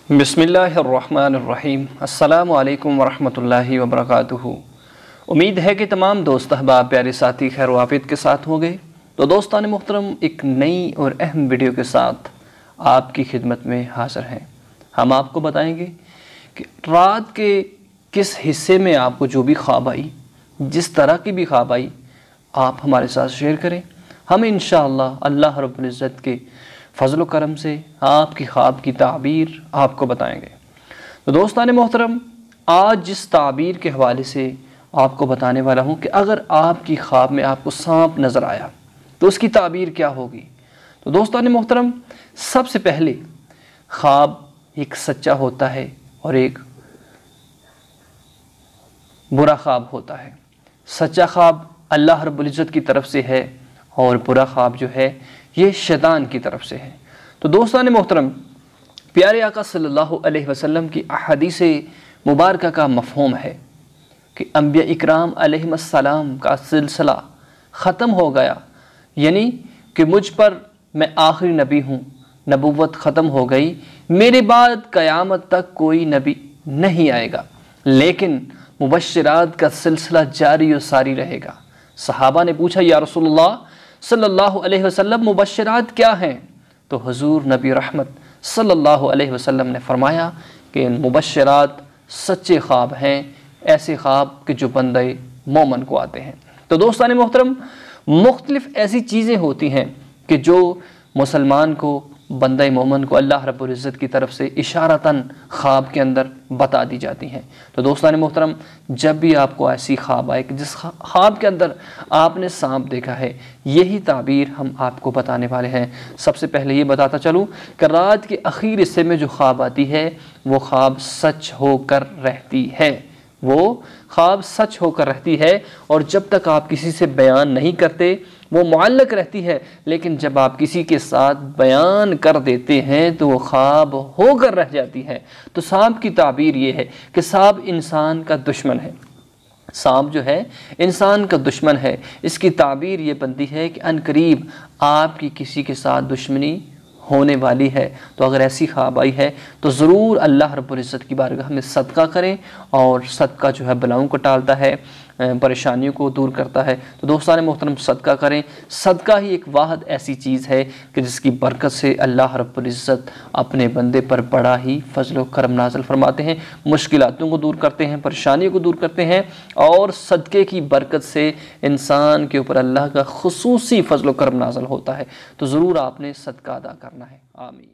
बिस्मिल्लाहिर्रहमानिर्रहीम। अस्सलामु अलैकुम वरहमतुल्लाहि वबरकातुहू। उम्मीद है कि तमाम दोस्त अहबाब प्यारे साथी खैर वाफियत के साथ होंगे। तो दोस्तान मोहतरम, एक नई और अहम वीडियो के साथ आपकी खिदमत में हाज़िर हैं। हम आपको बताएंगे कि रात के किस हिस्से में आपको जो भी ख्वाब आई, जिस तरह की भी ख्वाब आई, आप हमारे साथ शेयर करें। हम इंशाअल्लाह अल्लाह रब्बुल इज़्ज़त के फ़ज़ल करम से आपकी ख्वाब की ताबीर आपको बताएंगे। तो दोस्तान मोहतरम, आज जिस ताबीर के हवाले से आपको बताने वाला हूँ कि अगर आपकी ख्वाब में आपको सांप नज़र आया तो उसकी ताबीर क्या होगी। तो दोस्तान मोहतरम, सबसे पहले ख्वाब एक सच्चा होता है और एक बुरा ख्वाब होता है। सच्चा ख्वाब अल्लाह रब्बुल इज़्ज़त की तरफ से है और बुरा ख्वाब जो है ये शैतान की तरफ से है। तो दोस्तान मोहतरम, प्यारे आका सल्लल्लाहु अलैहि वसल्लम की अहादीसे मुबारका का मफ़हूम है कि अंबिया इकराम अलैहिस्सलाम का सिलसिला ख़त्म हो गया, यानी कि मुझ पर मैं आखिरी नबी हूँ, नबूवत ख़त्म हो गई, मेरे बाद क़यामत तक कोई नबी नहीं आएगा, लेकिन मुबश्शिरात का सिलसिला जारी और सारी रहेगा। सहाबा ने पूछा, या रसूलल्लाह सल्लल्लाहु अलैहि वसल्लम, मुबश्शिरात क्या हैं? तो हुजूर नबी रहमत सल्लल्लाहु अलैहि वसल्लम ने फरमाया कि मुबश्शिरात सच्चे ख्वाब हैं, ऐसे ख्वाब कि जो बंदे मोमन को आते हैं। तो दोस्तान मोहतरम, मुख्तलिफ ऐसी चीज़ें होती हैं कि जो मुसलमान को, बंदे मोमन को अल्लाह रब्बुल इज़्ज़त की तरफ से इशारतन ख्वाब के अंदर बता दी जाती हैं। तो दोस्तान मोहतरम, जब भी आपको ऐसी ख्वाब आए कि जिस ख्वाब के अंदर आपने सांप देखा है, यही ताबीर हम आपको बताने वाले हैं। सबसे पहले ये बताता चलूँ कि रात के आखिर हिस्से में जो ख्वाब आती है वो ख्वाब सच होकर रहती है, वो ख्वाब सच होकर रहती है, और जब तक आप किसी से बयान नहीं करते वो मुअल्लक रहती है, लेकिन जब आप किसी के साथ बयान कर देते हैं तो वो ख्वाब होकर रह जाती है। तो सांप की ताबीर ये है कि सांप इंसान का दुश्मन है। सांप जो है इंसान का दुश्मन है। इसकी ताबीर ये बनती है कि अनकरीब आपकी किसी के साथ दुश्मनी होने वाली है। तो अगर ऐसी ख्वाब आई है तो ज़रूर अल्लाह रब्बुल इज़्ज़त की बारगाह में सदका करें, और सदका जो है बलाओं को टालता है, परेशानियों को दूर करता है। तो दोस्तान मोहतरम, सदका करें। सदका ही एक वाहद ऐसी चीज़ है कि जिसकी बरकत से अल्लाह रब्बुल इज़्ज़त अपने बंदे पर बड़ा ही फजल व करम नाज़िल फरमाते हैं, मुश्किलातों को दूर करते हैं, परेशानियों को दूर करते हैं, और सदक़े की बरकत से इंसान के ऊपर अल्लाह का खुसूसी फजल व करम नाज़िल होता है। तो ज़रूर आपने सदका अदा करना है। आमीन।